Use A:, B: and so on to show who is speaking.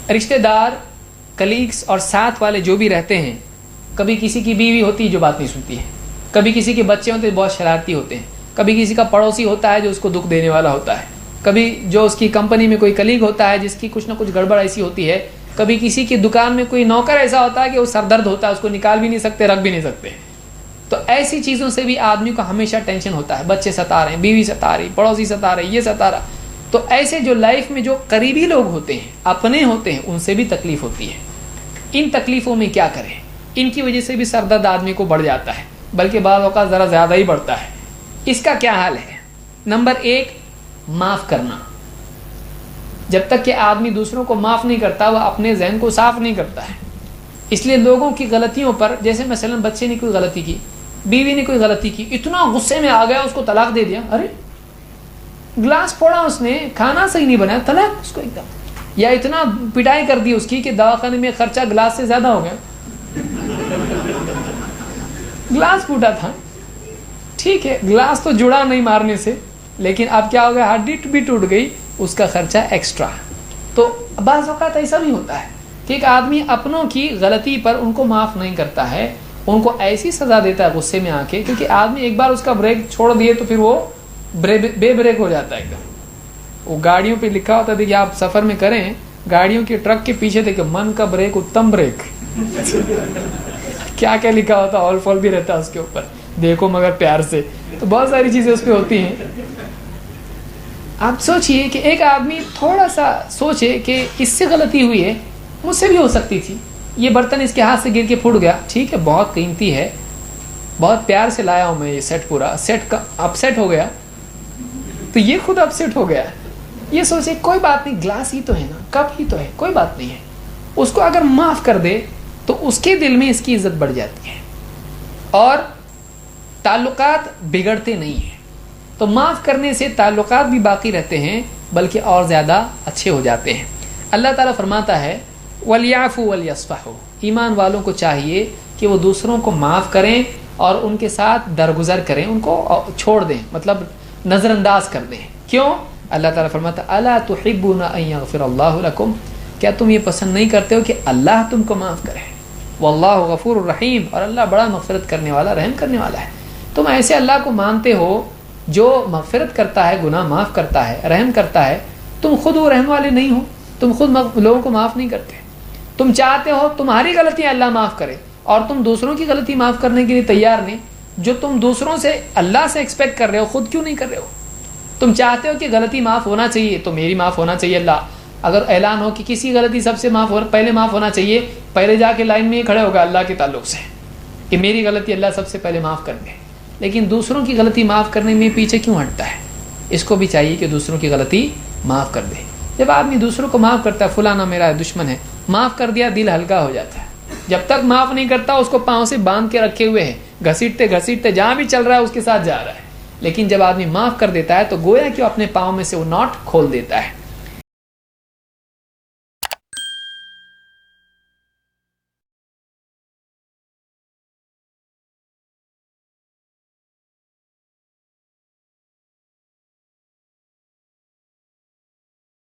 A: رشتے دار، کلیگس اور ساتھ والے جو بھی رہتے ہیں، کبھی کسی کی بیوی ہوتی ہے جو بات نہیں سنتی ہے، کبھی کسی کے بچے ہوتے ہیں بہت شرارتی ہوتے ہیں، کبھی کسی کا پڑوسی ہوتا ہے جو اس کو دکھ دینے والا ہوتا ہے، کبھی جو اس کی کمپنی میں کوئی کلیگ ہوتا ہے جس کی کچھ نہ کچھ گڑبڑ ایسی ہوتی ہے، کبھی کسی کی دکان میں کوئی نوکر ایسا ہوتا ہے کہ وہ سردرد ہوتا ہے، اس کو نکال بھی نہیں سکتے، رکھ بھی نہیں سکتے. تو ایسی چیزوں سے بھی آدمی کو ہمیشہ ٹینشن ہوتا ہے، بچے ستا رہے ہیں، بیوی ستا رہی، پڑوسی ستا رہے، یہ ستا رہا. تو ایسے جو لائف میں جو قریبی لوگ ہوتے ہیں، اپنے ہوتے ہیں، ان سے بھی تکلیف ہوتی ہے. ان تکلیفوں میں کیا کریں؟ ان کی وجہ سے بھی سر درد آدمی کو بڑھ جاتا ہے، بلکہ بعض اوقات ذرا زیادہ ہی بڑھتا ہے. اس کا کیا حل ہے؟ نمبر 1، معاف کرنا. جب تک کہ آدمی دوسروں کو معاف نہیں کرتا وہ اپنے ذہن کو صاف نہیں کرتا ہے. اس لیے لوگوں کی غلطیوں پر، جیسے مثلا بچے نے کوئی غلطی کی، بیوی نے کوئی غلطی کی، اتنا غصے میں آ گیا، اس کو طلاق دے دیا. ارے گلاس پھوڑا اس نے، کھانا صحیح نہیں بنایا، طلاق اس کو ایک دم. یا اتنا پٹائی کر دی اس کی کہ دواخانے میں خرچہ گلاس سے زیادہ ہو گیا. گلاس ٹوٹا تھا، ٹھیک ہے، گلاس تو جڑا نہیں مارنے سے، لیکن اب کیا ہو گیا، ہڈی بھی ٹوٹ گئی، اس کا خرچہ ایکسٹرا. تو بعض اوقات ایسا بھی ہوتا ہے کہ ایک آدمی اپنوں کی غلطی پر ان کو معاف نہیں کرتا ہے، ان کو ایسی سزا دیتا ہے غصے میں آ کے، کیونکہ آدمی ایک بار اس کا بریک چھوڑ دیے تو پھر وہ بے بریک ہو جاتا ہے ایک دم. وہ گاڑیوں پہ لکھا ہوتا ہے، دیکھیے آپ سفر میں کریں، گاڑیوں کے ٹرک کے پیچھے دیکھیں، من کا بریک اتم بریک. کیا کیا لکھا ہوتا ہے، آل فال بھی رہتا ہے اس کے اوپر، دیکھو مگر پیار سے. تو بہت ساری چیزیں اس پہ ہوتی ہیں. آپ سوچئے کہ ایک آدمی تھوڑا سا سوچے کہ اس سے غلطی ہوئی ہے، مجھ سے بھی ہو سکتی تھی، یہ برتن اس کے ہاتھ سے گر کے پھوٹ گیا، ٹھیک ہے بہت قیمتی ہے، بہت پیار سے لایا ہوں میں یہ سیٹ، پورا سیٹ کا اپسیٹ ہو گیا تو یہ خود اپسیٹ ہو گیا. یہ سوچے کوئی بات نہیں، گلاس ہی تو ہے نا، کپ ہی تو ہے، کوئی بات نہیں ہے. اس کو اگر معاف کر دے تو اس کے دل میں اس کی عزت بڑھ جاتی ہے اور تعلقات بگڑتے نہیں ہیں. تو معاف کرنے سے تعلقات بھی باقی رہتے ہیں بلکہ اور زیادہ اچھے ہو جاتے ہیں. اللہ تعالیٰ فرماتا ہے وَلْيَعْفُوا وَلْيَصْفَحُوا، ایمان والوں کو چاہیے کہ وہ دوسروں کو معاف کریں اور ان کے ساتھ درگزر کریں، ان کو چھوڑ دیں، مطلب نظر انداز کر دیں. کیوں؟ اللہ تعالیٰ فرماتا ہے اَلَا تُحِبُّونَ أَن يَغْفِرَ اللَّهُ لَكُمْ، کیا تم یہ پسند نہیں کرتے ہو کہ اللہ تم کو معاف کرے؟ وَاللَّهُ غَفُورٌ رَحِيمٌ، اور اللہ بڑا مغفرت کرنے والا، رحم کرنے والا ہے. تم ایسے اللہ کو مانتے ہو جو مغفرت کرتا ہے، گناہ معاف کرتا ہے، رحم کرتا ہے، تم خود وہ رحم والے نہیں ہو، تم خود لوگوں کو معاف نہیں کرتے. تم چاہتے ہو تمہاری غلطیاں اللہ معاف کرے اور تم دوسروں کی غلطی معاف کرنے کے لیے تیار نہیں. جو تم دوسروں سے اللہ سے ایکسپیکٹ کر رہے ہو خود کیوں نہیں کر رہے ہو؟ تم چاہتے ہو کہ غلطی معاف ہونا چاہیے تو میری معاف ہونا چاہیے. اللہ اگر اعلان ہو کہ کسی غلطی سب سے پہلے معاف ہونا چاہیے، پہلے جا کے لائن میں ہی کھڑے ہوگا اللہ کے تعلق سے کہ میری غلطی اللہ سب سے پہلے معاف کر دے. لیکن دوسروں کی غلطی معاف کرنے میں پیچھے کیوں ہٹتا ہے؟ اس کو بھی چاہیے کہ دوسروں کی غلطی معاف کر دے. جب آدمی دوسروں کو معاف کرتا ہے، فلانا میرا دشمن ہے، معاف کر دیا، دل ہلکا ہو جاتا ہے. جب تک معاف نہیں کرتا اس کو پاؤں سے باندھ کے رکھے ہوئے ہے، گھسیٹتے گھسیٹتے جہاں بھی چل رہا ہے اس کے ساتھ جا رہا ہے. لیکن جب آدمی معاف کر دیتا ہے تو گویا کہ وہ اپنے پاؤں میں سے وہ ناٹ کھول دیتا ہے.